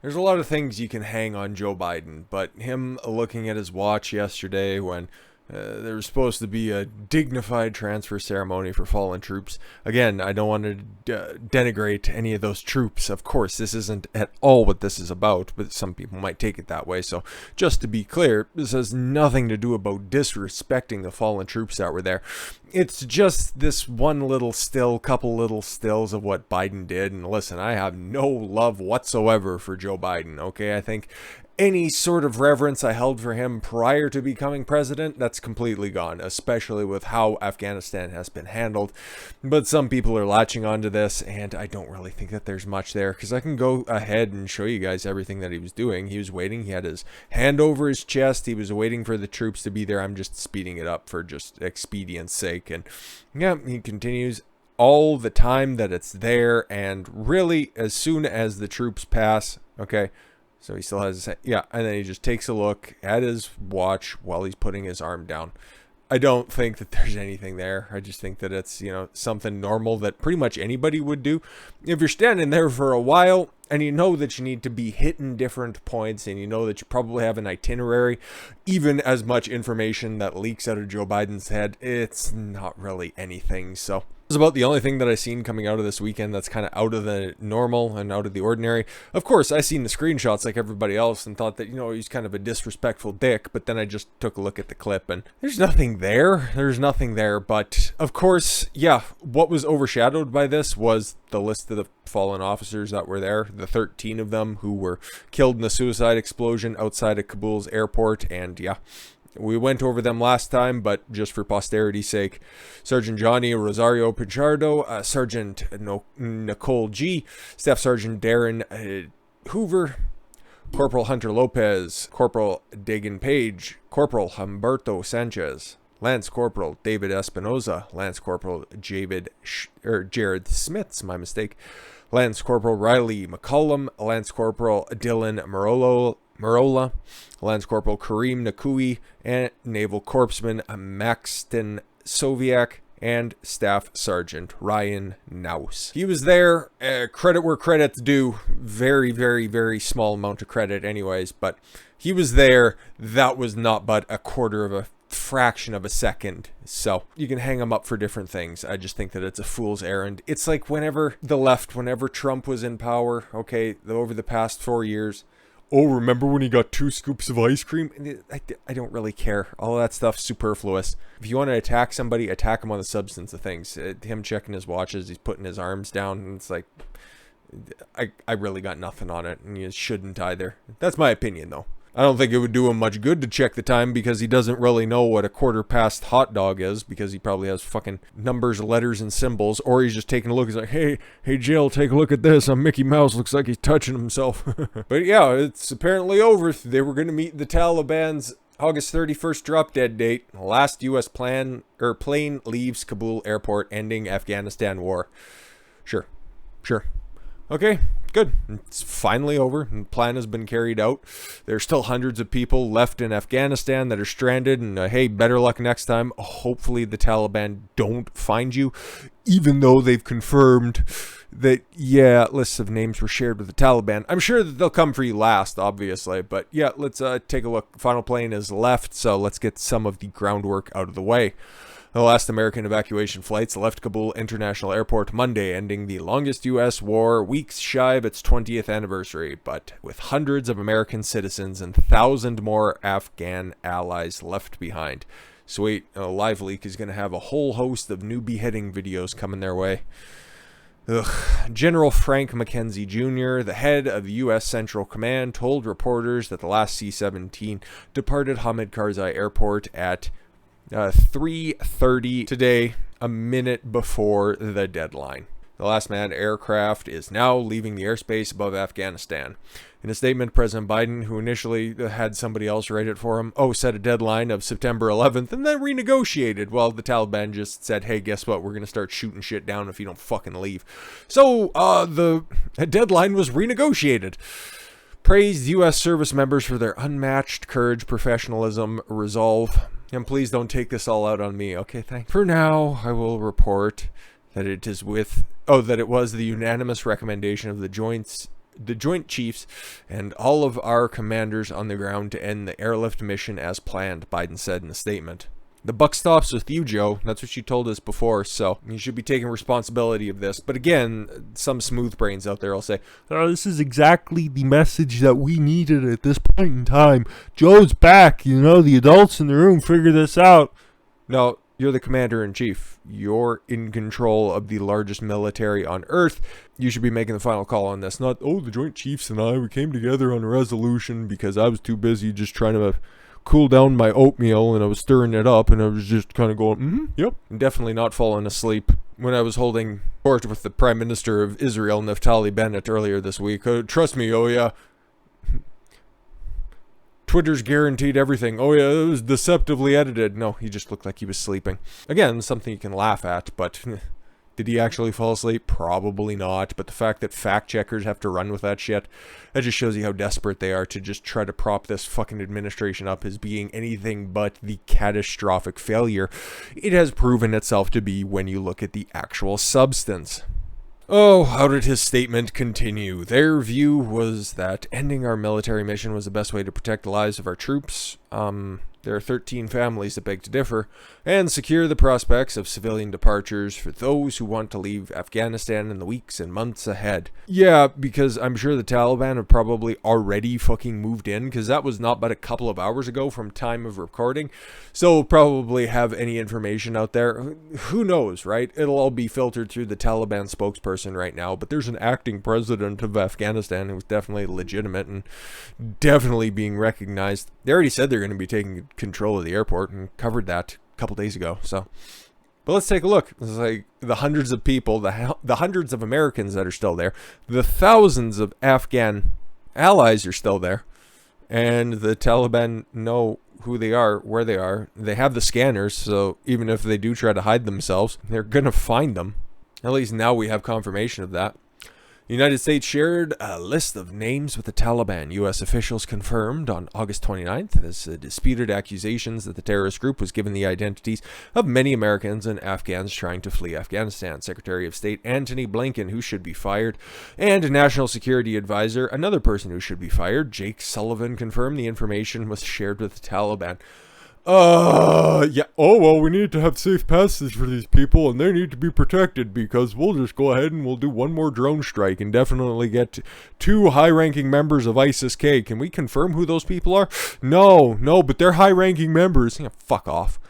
There's a lot of things you can hang on Joe Biden, but him looking at his watch yesterday when there was supposed to be a dignified transfer ceremony for fallen troops. Again, I don't want to denigrate any of those troops. Of course, this isn't at all what this is about, but some people might take it that way. So just to be clear, this has nothing to do about disrespecting the fallen troops that were there. It's just this one little still, couple little stills of what Biden did. And listen, I have no love whatsoever for Joe Biden, okay? I think any sort of reverence I held for him prior to becoming president, that's completely gone, especially with how Afghanistan has been handled. But some people are latching onto this, and I don't really think that there's much there, because I can go ahead and show you guys everything that he was doing. He was waiting. He had his hand over his chest. He was waiting for the troops to be there. I'm just speeding it up for just expedience sake. And yeah, he continues all the time that it's there, and really, as soon as the troops pass, okay, so he still has his, yeah, and then he just takes a look at his watch while he's putting his arm down. I don't think that there's anything there. I just think that it's, something normal that pretty much anybody would do. If you're standing there for a while and you know that you need to be hitting different points and you know that you probably have an itinerary, even as much information that leaks out of Joe Biden's head, it's not really anything. So it's about the only thing that I've seen coming out of this weekend that's kind of out of the normal and out of the ordinary. Of course, I seen the screenshots like everybody else and thought that, he's kind of a disrespectful dick, but then I just took a look at the clip and there's nothing there. There's nothing there, but of course, yeah, what was overshadowed by this was the list of the fallen officers that were there, the 13 of them who were killed in the suicide explosion outside of Kabul's airport, and yeah, we went over them last time, but just for posterity's sake, Sergeant Johnny Rosario Pichardo, Sergeant Nicole G, Staff Sergeant Darren Hoover, Corporal Hunter Lopez, Corporal Dagan Page, Corporal Humberto Sanchez, Lance Corporal David Espinoza, Lance Corporal Jared Smith's my mistake, Lance Corporal Riley McCollum, Lance Corporal Dylan Marola, Lance Corporal Kareem Nakui, and Naval Corpsman Maxton Soviak, and Staff Sergeant Ryan Naus. He was there, credit where credit's due, very, very, very small amount of credit anyways, but he was there. That was not but a quarter of a fraction of a second, so you can hang him up for different things. I just think that it's a fool's errand. It's like whenever Trump was in power, okay, over the past 4 years, oh, remember when he got 2 scoops of ice cream? I don't really care. All that stuff's superfluous. If you want to attack somebody, attack him on the substance of things. Him checking his watches, he's putting his arms down, and it's like, I really got nothing on it, and you shouldn't either. That's my opinion, though. I don't think it would do him much good to check the time because he doesn't really know what a quarter past hot dog is, because he probably has fucking numbers, letters, and symbols, or he's just taking a look. He's like, hey Jill, take a look at this. Mickey Mouse looks like he's touching himself. But yeah, it's apparently over. They were going to meet the Taliban's August 31st drop dead date. Last U.S. plane leaves Kabul airport, ending Afghanistan war. Sure. Okay, good. It's finally over, and the plan has been carried out. There's still hundreds of people left in Afghanistan that are stranded, and hey, better luck next time. Hopefully the Taliban don't find you, even though they've confirmed that, yeah, lists of names were shared with the Taliban. I'm sure that they'll come for you last, obviously, but yeah, let's take a look. Final plane is left, so let's get some of the groundwork out of the way. The last American evacuation flights left Kabul International Airport Monday, ending the longest U.S. war, weeks shy of its 20th anniversary, but with hundreds of American citizens and 1,000 more Afghan allies left behind. Sweet, Live Leak is going to have a whole host of new beheading videos coming their way. General Frank McKenzie Jr., the head of the U.S. Central Command, told reporters that the last C-17 departed Hamid Karzai Airport at 3:30 today, a minute before the deadline. The last manned aircraft is now leaving the airspace above Afghanistan. In a statement, President Biden, who initially had somebody else write it for him, set a deadline of September 11th and then renegotiated. Well, the Taliban just said, hey, guess what? We're going to start shooting shit down if you don't fucking leave. So, the deadline was renegotiated. Praised U.S. service members for their unmatched courage, professionalism, resolve. And please don't take this all out on me. Okay, thanks. For now, I will report that it was the unanimous recommendation of the the Joint Chiefs and all of our commanders on the ground to end the airlift mission as planned, Biden said in the statement. The buck stops with you, Joe. That's what you told us before, so you should be taking responsibility of this. But again, some smooth brains out there will say, oh, this is exactly the message that we needed at this point in time. Joe's back, the adults in the room figure this out. No, you're the commander-in-chief. You're in control of the largest military on Earth. You should be making the final call on this. Not, the Joint Chiefs and we came together on a resolution because I was too busy just trying to cool down my oatmeal and I was stirring it up and I was just kind of going, yep. Definitely not falling asleep when I was holding court with the Prime Minister of Israel, Naftali Bennett, earlier this week. Trust me, yeah. Twitter's guaranteed everything. Oh yeah, it was deceptively edited. No, he just looked like he was sleeping. Again, something you can laugh at, but did he actually fall asleep? Probably not. But the fact that fact checkers have to run with that shit, that just shows you how desperate they are to just try to prop this fucking administration up as being anything but the catastrophic failure it has proven itself to be when you look at the actual substance. Oh, how did his statement continue? Their view was that ending our military mission was the best way to protect the lives of our troops. There are 13 families that beg to differ, and secure the prospects of civilian departures for those who want to leave Afghanistan in the weeks and months ahead. Yeah, because I'm sure the Taliban have probably already fucking moved in, because that was not but a couple of hours ago from time of recording, so we'll probably have any information out there. Who knows, right? It'll all be filtered through the Taliban spokesperson right now, but there's an acting president of Afghanistan who's definitely legitimate and definitely being recognized. They already said they're going to be taking control of the airport and covered that a couple days ago. So, but let's take a look. It's like the hundreds of people, the hundreds of Americans that are still there, the thousands of Afghan allies are still there, and the Taliban know who they are, where they are. They have the scanners, so even if they do try to hide themselves, they're gonna find them. At least now we have confirmation of that. The United States shared a list of names with the Taliban. U.S. officials confirmed on August 29th as disputed accusations that the terrorist group was given the identities of many Americans and Afghans trying to flee Afghanistan. Secretary of State Antony Blinken, who should be fired, and National Security Advisor, another person who should be fired, Jake Sullivan, confirmed the information was shared with the Taliban. Yeah. Oh, well, we need to have safe passage for these people, and they need to be protected, because we'll just go ahead and we'll do one more drone strike and definitely get two high-ranking members of ISIS-K. Can we confirm who those people are? No, but they're high-ranking members. Yeah, fuck off.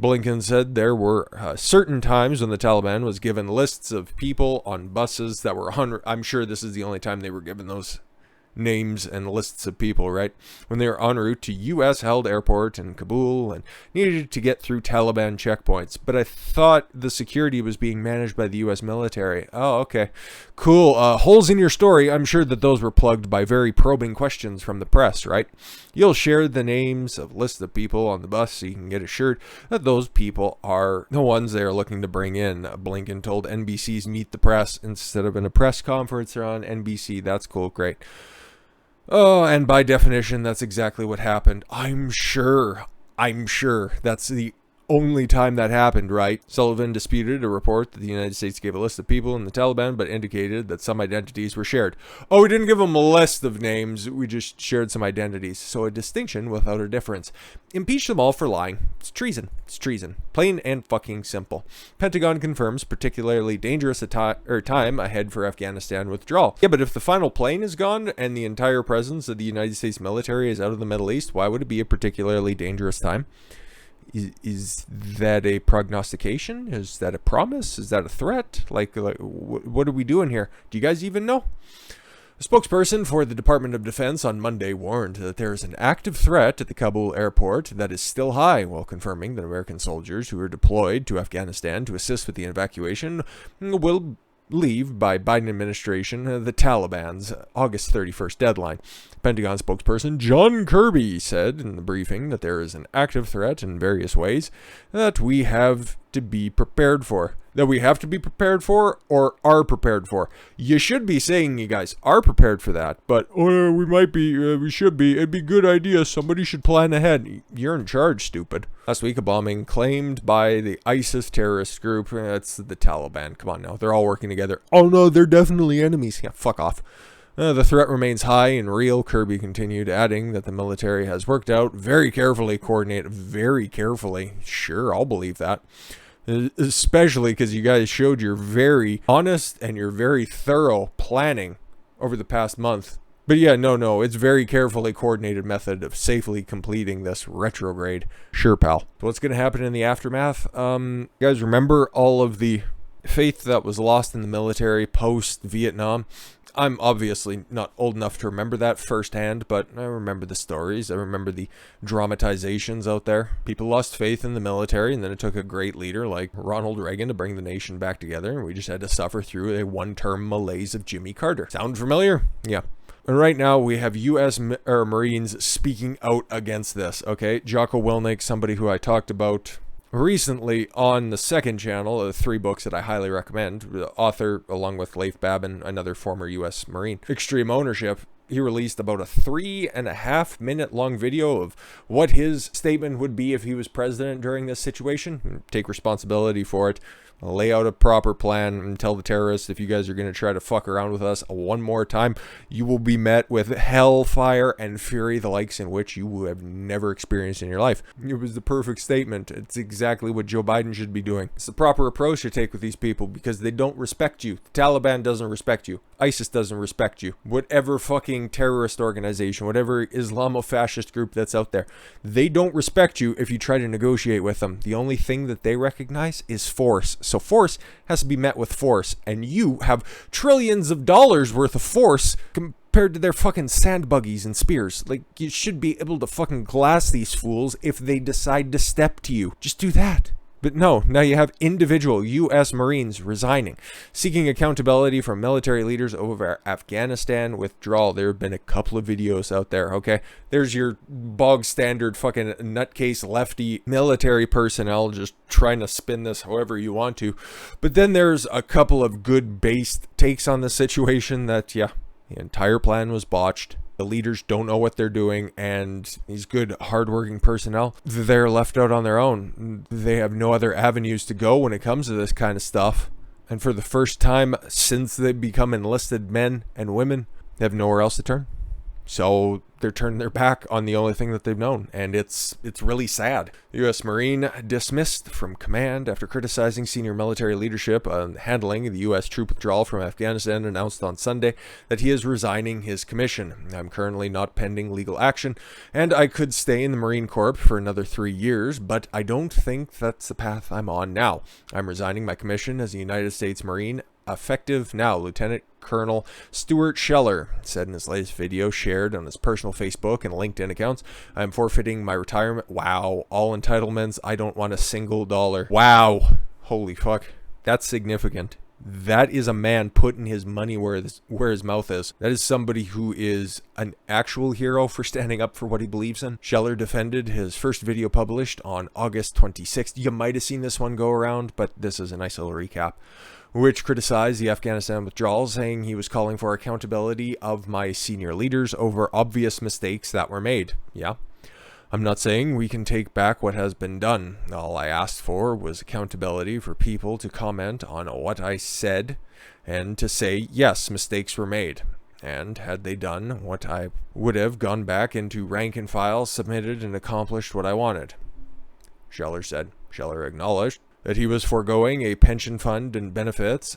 Blinken said there were certain times when the Taliban was given lists of people on buses that were I'm sure this is the only time they were given those names and lists of people, right? When they were en route to U.S.-held airport in Kabul and needed to get through Taliban checkpoints. But I thought the security was being managed by the U.S. military. Oh, okay. Cool. Holes in your story. I'm sure that those were plugged by very probing questions from the press, right? You'll share the names of lists of people on the bus so you can get assured that those people are the ones they are looking to bring in. Blinken told NBC's Meet the Press instead of in a press conference or on NBC. That's cool. Great. Oh, and by definition, that's exactly what happened. I'm sure that's the only time that happened, right? Sullivan disputed a report that the United States gave a list of people in the Taliban, but indicated that some identities were shared. Oh, we didn't give them a list of names. We just shared some identities. So a distinction without a difference. Impeach them all for lying. It's treason. It's treason. Plain and fucking simple. Pentagon confirms particularly dangerous time ahead for Afghanistan withdrawal. Yeah, but if the final plane is gone and the entire presence of the United States military is out of the Middle East, why would it be a particularly dangerous time? Is that a prognostication? Is that a promise? Is that a threat? Like what are we doing here? Do you guys even know? A spokesperson for the Department of Defense on Monday warned that there is an active threat at the Kabul airport that is still high, while confirming that American soldiers who are deployed to Afghanistan to assist with the evacuation will leave by Biden administration the Taliban's August 31st deadline. Pentagon spokesperson John Kirby said in the briefing that there is an active threat in various ways that we have to be prepared for. That we have to be prepared for or are prepared for. You should be saying you guys are prepared for that, but we should be. It'd be a good idea. Somebody should plan ahead. You're in charge, stupid. Last week, a bombing claimed by the ISIS terrorist group. That's the Taliban. Come on now. They're all working together. Oh no, they're definitely enemies. Yeah, fuck off. The threat remains high and real, Kirby continued, adding that the military has worked out very carefully coordinated, very carefully. Sure, I'll believe that. Especially because you guys showed your very honest and your very thorough planning over the past month. But yeah, no, it's very carefully coordinated method of safely completing this retrograde. Sure, pal. So what's going to happen in the aftermath? You guys remember all of the faith that was lost in the military post-Vietnam? I'm obviously not old enough to remember that firsthand, but I remember the stories. I remember the dramatizations out there. People lost faith in the military, and then it took a great leader like Ronald Reagan to bring the nation back together, and we just had to suffer through a one-term malaise of Jimmy Carter. Sound familiar? Yeah. And right now, we have U.S. Marines speaking out against this, okay? Jocko Willink, somebody who I talked about recently on the second channel, 3 books that I highly recommend, the author, along with Leif Babin, another former U.S. Marine, Extreme Ownership. He released about a 3.5-minute long video of what his statement would be if he was president during this situation. Take responsibility for it. Lay out a proper plan and tell the terrorists, if you guys are going to try to fuck around with us one more time, you will be met with hellfire and fury, the likes in which you have never experienced in your life. It was the perfect statement. It's exactly what Joe Biden should be doing. It's the proper approach to take with these people because they don't respect you. The Taliban doesn't respect you. ISIS doesn't respect you. Whatever fucking terrorist organization, whatever Islamo-fascist group that's out there, they don't respect you if you try to negotiate with them. The only thing that they recognize is force. So force has to be met with force, and you have trillions of dollars worth of force compared to their fucking sand buggies and spears. Like, you should be able to fucking glass these fools if they decide to step to you. Just do that. But no, now you have individual U.S. Marines resigning, seeking accountability from military leaders over Afghanistan withdrawal. There have been a couple of videos out there, okay? There's your bog standard fucking nutcase lefty military personnel just trying to spin this however you want to. But then there's a couple of good based takes on the situation that, yeah, the entire plan was botched. The leaders don't know what they're doing, and these good, hardworking personnel, they're left out on their own. They have no other avenues to go when it comes to this kind of stuff. And for the first time since they become enlisted men and women, they have nowhere else to turn. So they're turning their back on the only thing that they've known, and it's really sad. The U.S. Marine dismissed from command after criticizing senior military leadership on handling the U.S. troop withdrawal from Afghanistan, announced on Sunday that he is resigning his commission. I'm currently not pending legal action, and I could stay in the Marine Corps for another 3 years, but I don't think that's the path I'm on now. I'm resigning my commission as a United States Marine, effective now, Lieutenant Colonel Stuart Scheller said in his latest video shared on his personal Facebook and LinkedIn accounts. I'm forfeiting my retirement. Wow. All entitlements. I don't want a single dollar. Wow. Holy fuck. That's significant. That is a man putting his money where his mouth is. That is somebody who is an actual hero for standing up for what he believes in. Scheller defended his first video published on August 26th. You might have seen this one go around, but this is a nice little recap, which criticized the Afghanistan withdrawal, saying he was calling for accountability of my senior leaders over obvious mistakes that were made. Yeah. I'm not saying we can take back what has been done. All I asked for was accountability for people to comment on what I said and to say, yes, mistakes were made. And had they done what I would have, gone back into rank and file, submitted and accomplished what I wanted. Scheller said. Scheller acknowledged that he was foregoing a pension fund and benefits,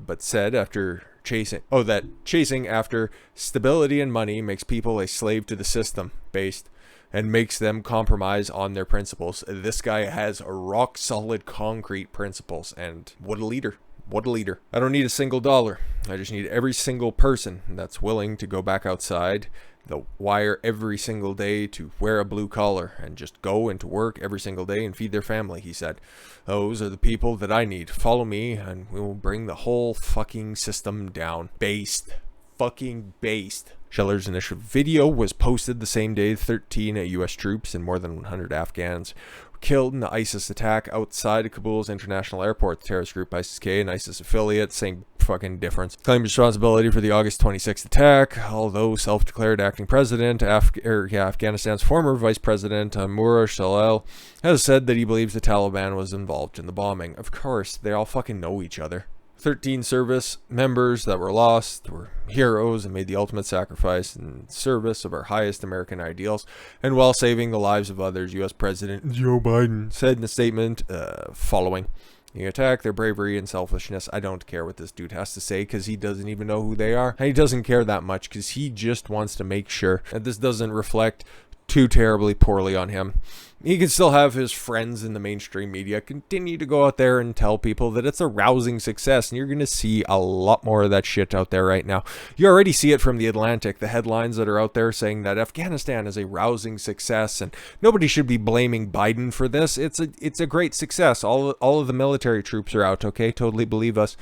but said after chasing after stability and money makes people a slave to the system based and makes them compromise on their principles. This guy has rock solid concrete principles, and what a leader. What a leader. I don't need a single dollar. I just need every single person that's willing to go back outside the wire every single day to wear a blue collar and just go into work every single day and feed their family, he said. Those are the people that I need. Follow me and we will bring the whole fucking system down. Based. Fucking based. Scheller's initial video was posted the same day. 13 U.S. troops and more than 100 Afghans were killed in the ISIS attack outside of Kabul's international airport. The terrorist group ISIS-K, an ISIS affiliate, same fucking difference, claimed responsibility for the August 26th attack, although self-declared acting president, Afghanistan's former vice president, Murad Shalal, has said that he believes the Taliban was involved in the bombing. Of course, they all fucking know each other. 13 service members that were lost were heroes and made the ultimate sacrifice in service of our highest American ideals, and while saving the lives of others, U.S. President Joe Biden said in a statement following the attack, their bravery and selfishness. I don't care what this dude has to say because he doesn't even know who they are. And he doesn't care that much because he just wants to make sure that this doesn't reflect too terribly poorly on him. He can still have his friends in the mainstream media continue to go out there and tell people that it's a rousing success, and you're going to see a lot more of that shit out there right now. You already see it from The Atlantic, the headlines that are out there saying that Afghanistan is a rousing success, and nobody should be blaming Biden for this. It's a great success. All of the military troops are out, okay? Totally believe us.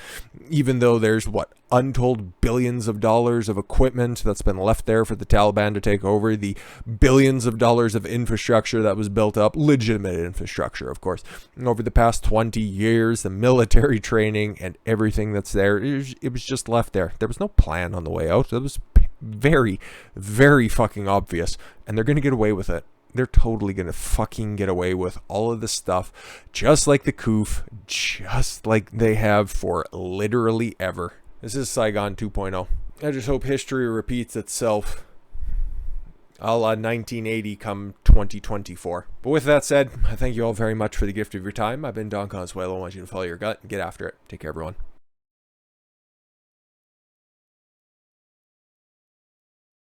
Even though there's, untold billions of dollars of equipment that's been left there for the Taliban to take over, the billions of dollars of infrastructure that was built up, legitimate infrastructure, of course, over the past 20 years, the military training and everything that's there, it was just left there. There was no plan on the way out. It was very, very fucking obvious, and they're going to get away with it. They're totally going to fucking get away with all of this stuff, just like the COOF, just like they have for literally ever. This is Saigon 2.0. I just hope history repeats itself a la 1980 come 2024. But with that said, I thank you all very much for the gift of your time. I've been Don Consuelo. I want you to follow your gut and get after it. Take care, everyone.